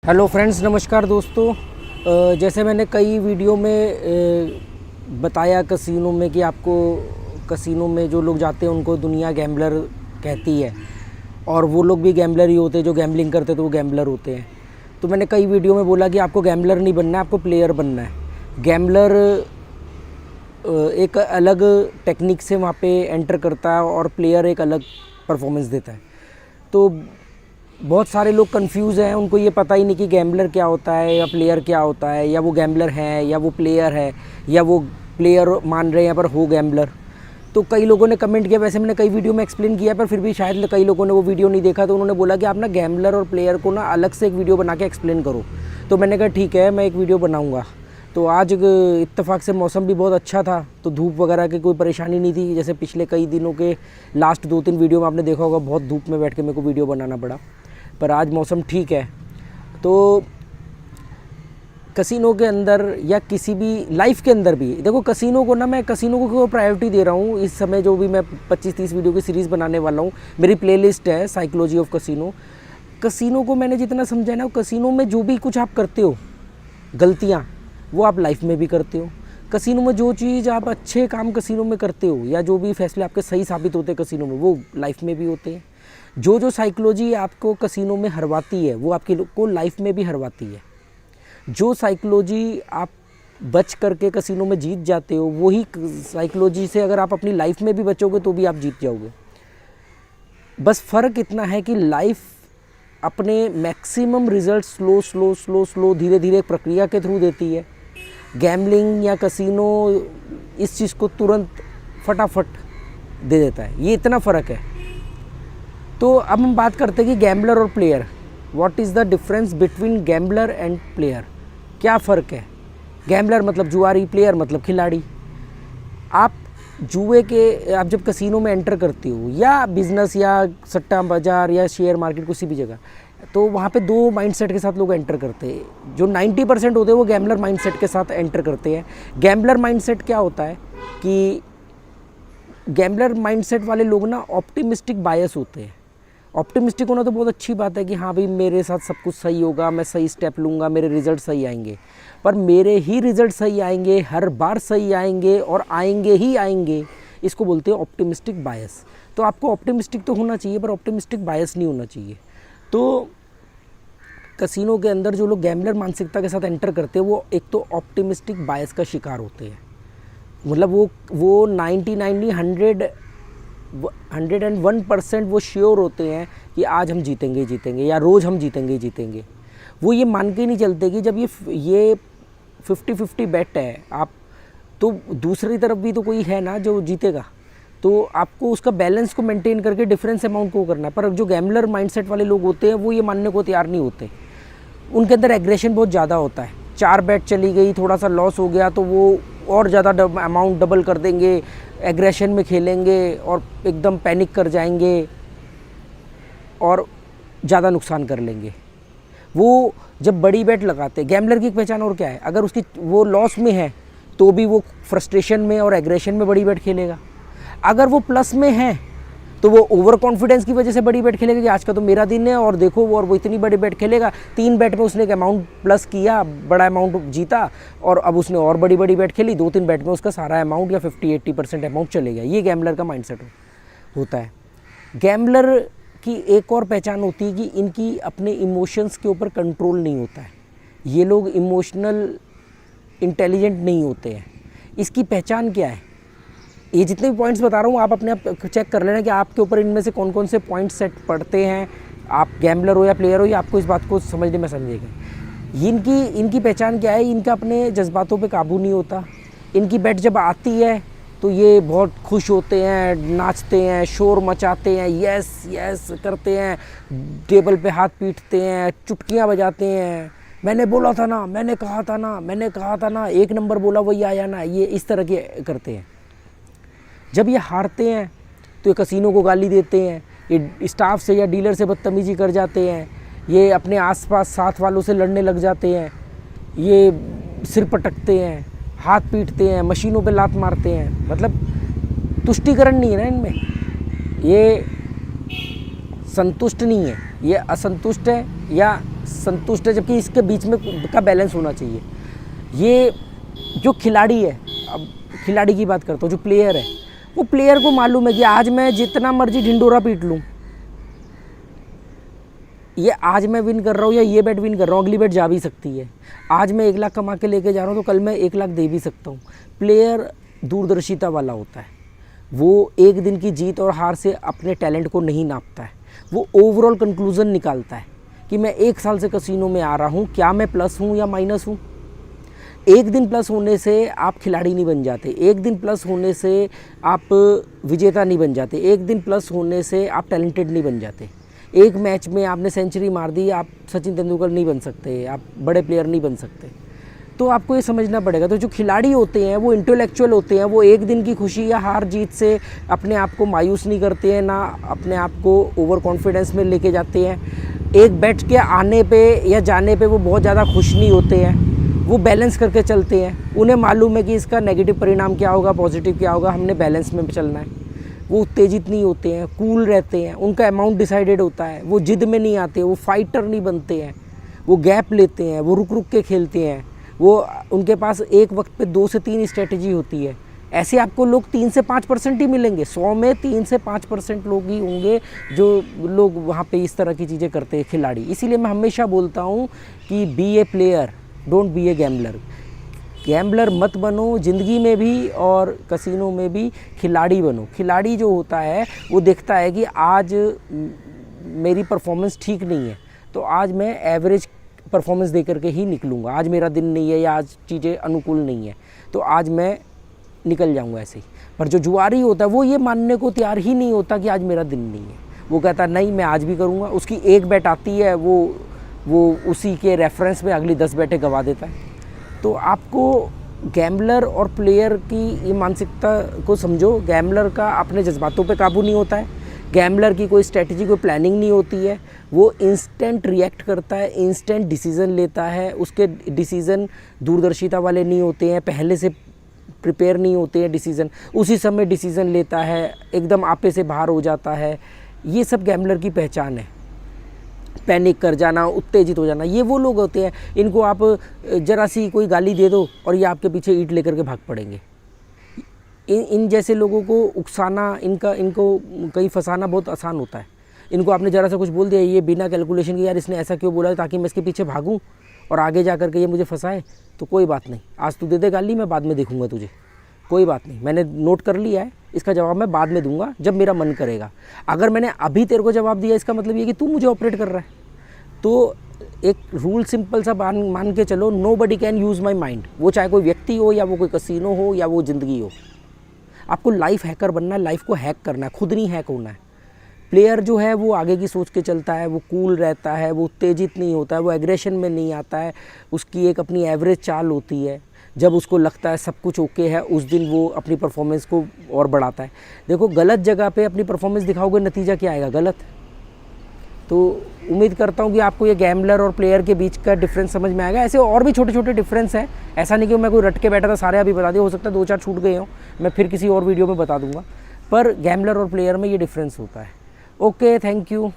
Hello friends, नमस्कार दोस्तों। जैसे मैंने कई वीडियो में बताया कसिनो में कि आपको कसिनो में जो लोग जाते हैं उनको दुनिया गैम्बलर कहती है और वो लोग भी गैम्बलर ही होते हैं। जो गैम्बलिंग करते तो वो गैम्बलर होते हैं। तो मैंने कई वीडियो में बोला कि आपको गैम्बलर नहीं बनना है, आपको प्लेयर बनना है। गैम्बलर एक अलग टेक्निक से वहाँ पे एंटर करता है और प्लेयर एक अलग परफॉर्मेंस देता है। तो बहुत सारे लोग कंफ्यूज हैं, उनको ये पता ही नहीं कि गैम्बलर क्या होता है या प्लेयर क्या होता है, या वो गैम्बलर है या वो प्लेयर है या वो प्लेयर मान रहे हैं पर हो गैम्बलर। तो कई लोगों ने कमेंट किया, वैसे मैंने कई वीडियो में एक्सप्लेन किया पर फिर भी शायद कई लोगों ने वो वीडियो नहीं देखा, तो उन्होंने बोला कि आप ना गैम्बलर और प्लेयर को ना अलग से एक वीडियो बना के एक्सप्लेन करो। तो मैंने कहा ठीक है, मैं एक वीडियो बनाऊँगा। तो आज इत्तेफाक से मौसम भी बहुत अच्छा था, तो धूप वगैरह की कोई परेशानी नहीं थी। जैसे पिछले कई दिनों के लास्ट 2-3 वीडियो में आपने देखा होगा, बहुत धूप में बैठ के मेरे को वीडियो बनाना पड़ा, पर आज मौसम ठीक है। तो कसिनो के अंदर या किसी भी लाइफ के अंदर भी देखो, कसिनो को ना मैं कसिनो को प्रायोरिटी दे रहा हूँ। इस समय जो भी मैं 25-30 वीडियो की सीरीज़ बनाने वाला हूँ, मेरी प्लेलिस्ट है साइकोलॉजी ऑफ कसिनो। कसिनो को मैंने जितना समझा ना, कसिनो में जो भी कुछ आप करते हो गलतियाँ, वो आप लाइफ में भी करते हो। कसिनो में जो चीज़ आप अच्छे काम कसिनो में करते हो या जो भी फैसले आपके सही साबित होते हैं कसिनो में, वो लाइफ में भी होते हैं। जो साइकोलॉजी आपको कसिनो में हरवाती है, वो आपके को लाइफ में भी हरवाती है। जो साइकोलॉजी आप बच करके कसिनो में जीत जाते हो, वही साइकोलॉजी से अगर आप अपनी लाइफ में भी बचोगे तो भी आप जीत जाओगे। बस फ़र्क इतना है कि लाइफ अपने मैक्सिमम रिजल्ट स्लो धीरे धीरे प्रक्रिया के थ्रू देती है। गैम्बलिंग या कसिनो इस चीज़ को तुरंत फटाफट दे देता है। ये इतना फ़र्क है। तो अब हम बात करते हैं कि गैम्बलर और player, what is the difference between gambler and player. क्या फ़र्क है? गैम्बलर मतलब जुआरी, प्लेयर मतलब खिलाड़ी। आप आप जब कसिनो में एंटर करते हो या बिज़नेस या सट्टा बाज़ार या शेयर मार्केट किसी भी जगह, तो वहाँ पे 2 माइंडसेट के साथ लोग एंटर करते हैं। जो 90% होते हैं वो गैम्बलर माइंडसेट के साथ एंटर करते हैं। गैम्बलर माइंडसेट क्या होता है कि गैम्बलर माइंडसेट वाले लोग ना ऑप्टिमिस्टिक बायस होते हैं। ऑप्टिमिस्टिक होना तो बहुत अच्छी बात है कि हाँ भाई, मेरे साथ सब कुछ सही होगा, मैं सही स्टेप लूँगा, मेरे रिज़ल्ट सही आएंगे। पर मेरे ही रिज़ल्ट सही आएंगे, हर बार सही आएंगे और आएंगे ही आएंगे, इसको बोलते हैं ऑप्टिमिस्टिक बायस। तो आपको ऑप्टिमिस्टिक तो होना चाहिए, पर ऑप्टिमिस्टिक बायस नहीं होना चाहिए। तो कसिनो के अंदर जो लोग गैम्बलर मानसिकता के साथ एंटर करते हैं, वो एक तो ऑप्टिमिस्टिक बायस का शिकार होते हैं। मतलब वो 101% वो श्योर होते हैं कि आज हम जीतेंगे या रोज़ हम जीतेंगे। वो ये मान के नहीं चलते कि जब ये 50-50 बेट है, आप तो दूसरी तरफ भी तो कोई है ना जो जीतेगा, तो आपको उसका बैलेंस को मेंटेन करके डिफरेंस अमाउंट को करना है। पर जो गैम्बलर माइंडसेट वाले लोग होते हैं, वो ये मानने को तैयार नहीं होते। उनके अंदर एग्रेशन बहुत ज़्यादा होता है। 4 बेट चली गई, थोड़ा सा लॉस हो गया तो वो और ज़्यादा अमाउंट डबल कर देंगे, एग्रेशन में खेलेंगे और एकदम पैनिक कर जाएंगे और ज़्यादा नुकसान कर लेंगे। वो जब बड़ी बेट लगाते, गैम्बलर की पहचान और क्या है, अगर उसकी वो लॉस में है तो भी वो फ्रस्ट्रेशन में और एग्रेशन में बड़ी बेट खेलेगा। अगर वो प्लस में है तो वो ओवर कॉन्फिडेंस की वजह से बड़ी बेट खेलेगा कि आज का तो मेरा दिन है और देखो वो इतनी बड़ी बेट खेलेगा। 3 बेट में उसने एक अमाउंट प्लस किया, बड़ा अमाउंट जीता, और अब उसने और बड़ी बेट खेली। 2-3 बेट में उसका सारा अमाउंट या 50-80% अमाउंट चले गया। ये गैम्बलर का माइंडसेट होता है। गैम्बलर की एक और पहचान होती है कि इनकी अपने इमोशंस के ऊपर कंट्रोल नहीं होता है। ये लोग इमोशनल इंटेलिजेंट नहीं होते हैं। इसकी पहचान क्या है? ये जितने भी पॉइंट्स बता रहा हूँ, आप अपने आप चेक कर लेना कि आपके ऊपर इनमें से कौन कौन से पॉइंट सेट पड़ते हैं। आप गैम्बलर हो या प्लेयर हो, या आपको इस बात को समझने में समझेगा। इनकी पहचान क्या है? इनका अपने जज्बातों पे काबू नहीं होता। इनकी बेट जब आती है तो ये बहुत खुश होते हैं, नाचते हैं, शोर मचाते हैं, यस यस करते हैं, टेबल पे हाथ पीटते हैं, चुटकियाँ बजाते हैं, मैंने बोला था ना, मैंने कहा था ना, 1 नंबर बोला वही आया ना, ये इस तरह के करते हैं। जब ये हारते हैं तो ये कसिनो को गाली देते हैं, ये स्टाफ से या डीलर से बदतमीजी कर जाते हैं, ये अपने आसपास साथ वालों से लड़ने लग जाते हैं, ये सिर पटकते हैं, हाथ पीटते हैं, मशीनों पे लात मारते हैं। मतलब तुष्टिकरण नहीं है ना इनमें, ये संतुष्ट नहीं है, ये असंतुष्ट है या संतुष्ट है, जबकि इसके बीच में का बैलेंस होना चाहिए। ये जो खिलाड़ी है, अब खिलाड़ी की बात करता हूँ, जो प्लेयर है, वो प्लेयर को मालूम है कि आज मैं जितना मर्जी ढिंडोरा पीट लूँ, ये आज मैं विन कर रहा हूँ या ये बेट विन कर रहा हूँ, अगली बेट जा भी सकती है। आज मैं 1 लाख कमा के लेके जा रहा हूँ तो कल मैं 1 लाख दे भी सकता हूँ। प्लेयर दूरदर्शिता वाला होता है, वो एक दिन की जीत और हार से अपने टैलेंट को नहीं नापता है, वो ओवरऑल कंक्लूज़न निकालता है कि मैं 1 साल से कसिनो में आ रहा हूँ, क्या मैं प्लस हूँ या माइनस हूँ। एक दिन प्लस होने से आप खिलाड़ी नहीं बन जाते, एक दिन प्लस होने से आप विजेता नहीं बन जाते, एक दिन प्लस होने से आप टैलेंटेड नहीं बन जाते। एक मैच में आपने सेंचुरी मार दी, आप सचिन तेंदुलकर नहीं बन सकते, आप बड़े प्लेयर नहीं बन सकते। तो आपको ये समझना पड़ेगा। तो जो खिलाड़ी होते हैं वो इंटेलेक्चुअल होते हैं, वो एक दिन की खुशी या हार जीत से अपने आप को मायूस नहीं करते हैं, ना अपने आप को ओवर कॉन्फिडेंस में लेके जाते हैं। एक बैट के आने पे या जाने पे वो बहुत ज़्यादा खुश नहीं होते हैं, वो बैलेंस करके चलते हैं। उन्हें मालूम है कि इसका नेगेटिव परिणाम क्या होगा, पॉजिटिव क्या होगा, हमने बैलेंस में चलना है। वो उत्तेजित नहीं होते हैं, कूल रहते हैं, उनका अमाउंट डिसाइडेड होता है, वो जिद में नहीं आते, वो फाइटर नहीं बनते हैं, वो गैप लेते हैं, वो रुक रुक के खेलते हैं, वो उनके पास एक वक्त पे 2 से 3 स्ट्रेटजी होती है। ऐसे आपको लोग 3 से 5% ही मिलेंगे, 100 में 3 से 5% लोग ही होंगे जो लोग वहाँ पे इस तरह की चीज़ें करते हैं, खिलाड़ी। इसीलिए मैं हमेशा बोलता हूँ कि be a player, don't be a gambler. Gambler मत बनो ज़िंदगी में भी और कसिनो में भी, खिलाड़ी बनो। खिलाड़ी जो होता है वो देखता है कि आज मेरी परफॉर्मेंस ठीक नहीं है, तो आज मैं एवरेज परफॉर्मेंस दे करके ही निकलूँगा। आज मेरा दिन नहीं है या आज चीज़ें अनुकूल नहीं है, तो आज मैं निकल जाऊँगा ऐसे ही। पर जो जुआरी होता है वो ये मानने को तैयार ही नहीं होता कि आज मेरा दिन नहीं है। वो कहता नहीं, मैं आज भी करूँगा। उसकी एक बैट आती है, वो उसी के रेफरेंस में अगली 10 बैटें गंवा देता है। तो आपको गैम्बलर और प्लेयर की ये मानसिकता को समझो। गैम्बलर का अपने जज्बातों पे काबू नहीं होता है, गैम्बलर की कोई स्ट्रेटजी, कोई प्लानिंग नहीं होती है, वो इंस्टेंट रिएक्ट करता है, इंस्टेंट डिसीज़न लेता है। उसके डिसीज़न दूरदर्शिता वाले नहीं होते हैं, पहले से प्रिपेयर नहीं होते हैं डिसीज़न, उसी समय डिसीज़न लेता है, एकदम आपे से बाहर हो जाता है। ये सब गैम्बलर की पहचान है। पैनिक कर जाना, उत्तेजित हो जाना, ये वो लोग होते हैं, इनको आप ज़रा सी कोई गाली दे दो और ये आपके पीछे ईंट लेकर के भाग पड़ेंगे। इन जैसे लोगों को उकसाना, इनको कहीं फंसाना बहुत आसान होता है। इनको आपने ज़रा सा कुछ बोल दिया, ये बिना कैलकुलेशन के, यार इसने ऐसा क्यों बोला ताकि मैं इसके पीछे भागूं और आगे जा कर के ये मुझे फंसाए, तो कोई बात नहीं, आज तू दे दे गाली, मैं बाद में देखूंगा तुझे, कोई बात नहीं, मैंने नोट कर लिया है, इसका जवाब मैं बाद में दूंगा जब मेरा मन करेगा। अगर मैंने अभी तेरे को जवाब दिया, इसका मतलब ये कि तू मुझे ऑपरेट कर रहा है। तो एक रूल सिंपल सा मान के चलो, nobody can use my mind. वो चाहे कोई व्यक्ति हो या वो कोई कसिनो हो या वो ज़िंदगी हो। आपको लाइफ हैकर बनना है, लाइफ को हैक करना है, खुद नहीं हैक होना है। प्लेयर जो है वो आगे की सोच के चलता है, वो कूल रहता है, वो उत्तेजित नहीं होता है, वो एग्रेशन में नहीं आता है, उसकी एक अपनी एवरेज चाल होती है। जब उसको लगता है सब कुछ ओके है, उस दिन वो अपनी परफॉर्मेंस को और बढ़ाता है। देखो, गलत जगह पे अपनी परफॉर्मेंस दिखाओगे, नतीजा क्या आएगा? गलत। तो उम्मीद करता हूँ कि आपको ये गैम्बलर और प्लेयर के बीच का डिफरेंस समझ में आएगा। ऐसे और भी छोटे छोटे डिफरेंस है, ऐसा नहीं कि मैं कोई रट के बैठा था सारे अभी बता दिया, हो सकता है 2-4 छूट गए हों, मैं फिर किसी और वीडियो में बता दूंगा। पर गैम्बलर और प्लेयर में ये डिफरेंस होता है। Okay, thank you.